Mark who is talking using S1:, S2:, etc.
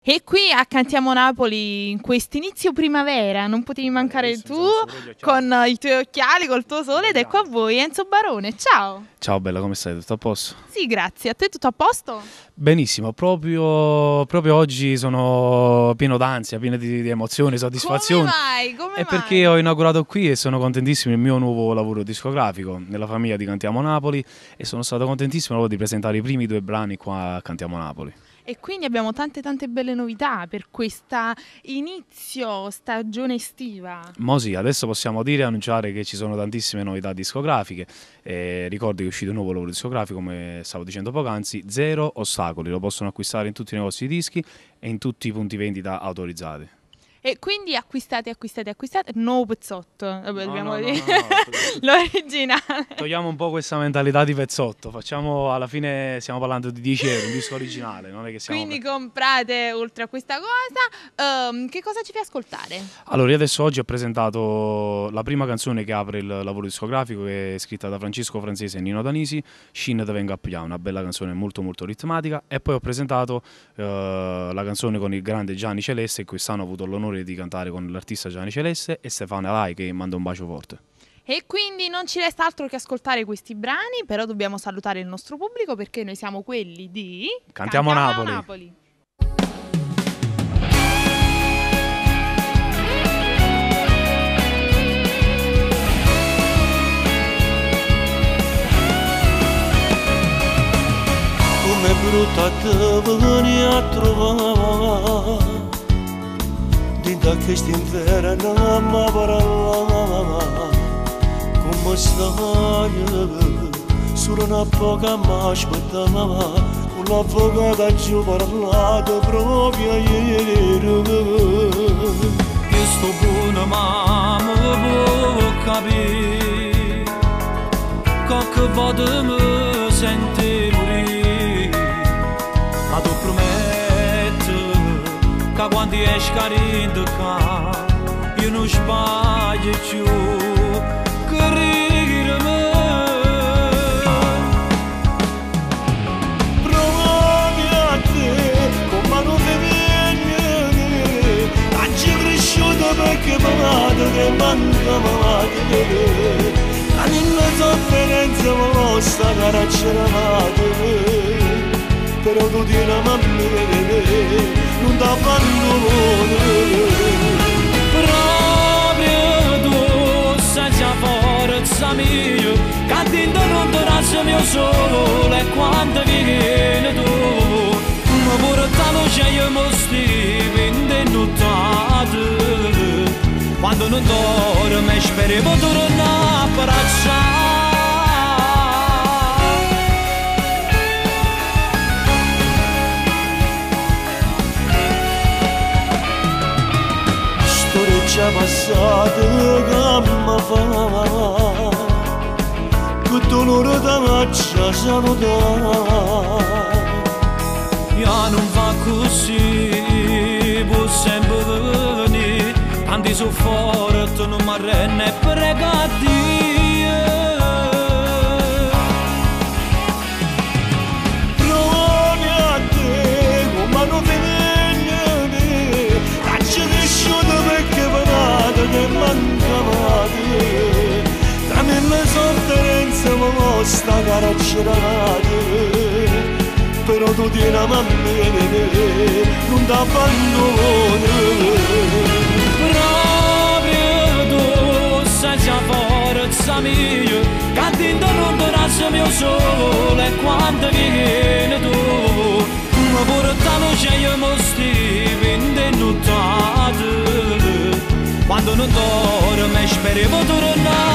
S1: E qui a Cantiamo Napoli, in quest'inizio primavera, non potevi mancare tu con i tuoi occhiali, col tuo sole, ed ecco a voi Enzo Barone, ciao!
S2: Ciao bella, come stai? Tutto a posto?
S1: Sì, grazie. A te tutto a posto?
S2: Benissimo, proprio oggi sono pieno d'ansia, pieno di emozioni, soddisfazioni.
S1: Come mai?
S2: Perché ho inaugurato qui e sono contentissimo il mio nuovo lavoro discografico nella famiglia di Cantiamo Napoli e sono stato contentissimo proprio di presentare i primi 2 brani qua a Cantiamo Napoli.
S1: E quindi abbiamo tante belle novità per questa inizio stagione estiva.
S2: Mo sì, adesso possiamo dire e annunciare che ci sono tantissime novità discografiche. Ricordi che è uscito un nuovo lavoro discografico, come stavo dicendo poc'anzi, Zero Ostacoli, lo possono acquistare in tutti i negozi di dischi e in tutti i punti vendita autorizzati.
S1: E quindi acquistate, nuovo pezzotto, dobbiamo dire
S2: no,
S1: l'originale.
S2: Togliamo un po' questa mentalità di pezzotto, facciamo, alla fine stiamo parlando di 10 euro, un disco originale, non è che siamo...
S1: Quindi comprate oltre a questa cosa, che cosa ci fai ascoltare?
S2: Allora, io adesso oggi ho presentato la prima canzone che apre il lavoro discografico, che è scritta da Francesco Francese e Nino Danisi, Shin te vengo a pigliare, una bella canzone molto ritmatica, e poi ho presentato la canzone con il grande Gianni Celeste, e quest'anno ho avuto l'onore di cantare con l'artista Gianni Celeste e Stefano Alai, che manda un bacio forte.
S1: E quindi non ci resta altro che ascoltare questi brani, però dobbiamo salutare il nostro pubblico perché noi siamo quelli di
S2: Cantiamo Napoli.
S3: Come brutta te veni a trovare da quest'inverno mi parla come stai solo una poca mi aspettava con l'avvocato ci ho parlato proprio ieri che sto buono ma mi può capire qualche volta mi senti morire ma tu prometti che quando esci carino qua io non sbaglio più credimi provi a te come non mi viene oggi è cresciuto perché mamma che manca mamma la mia sofferenza ma sta caracceravate però tu tieni a me non ti abbandono proprio tu sei già forza mia che dentro non ti lascia mio sole e quando vieni tu ma pure la luce io mi stivi indennottate quando non dormo e speriamo tornare a abbracciare già passate che mi fa che dolore da faccia salutare io non fa così può sempre venire tanti sono forte non mi arrendo e prega Dio provi a te come non ti viene faccia cresciuto perché che mancavate tra me e le sofferenze ma sta caraccerate però tu tieni a me non ti abbandono proprio tu sei già forza mia che dentro non ti lascia mio sole e quando vieni tu ma pure la luce io mi stivi indennottate quando non dormo e speriamo tornare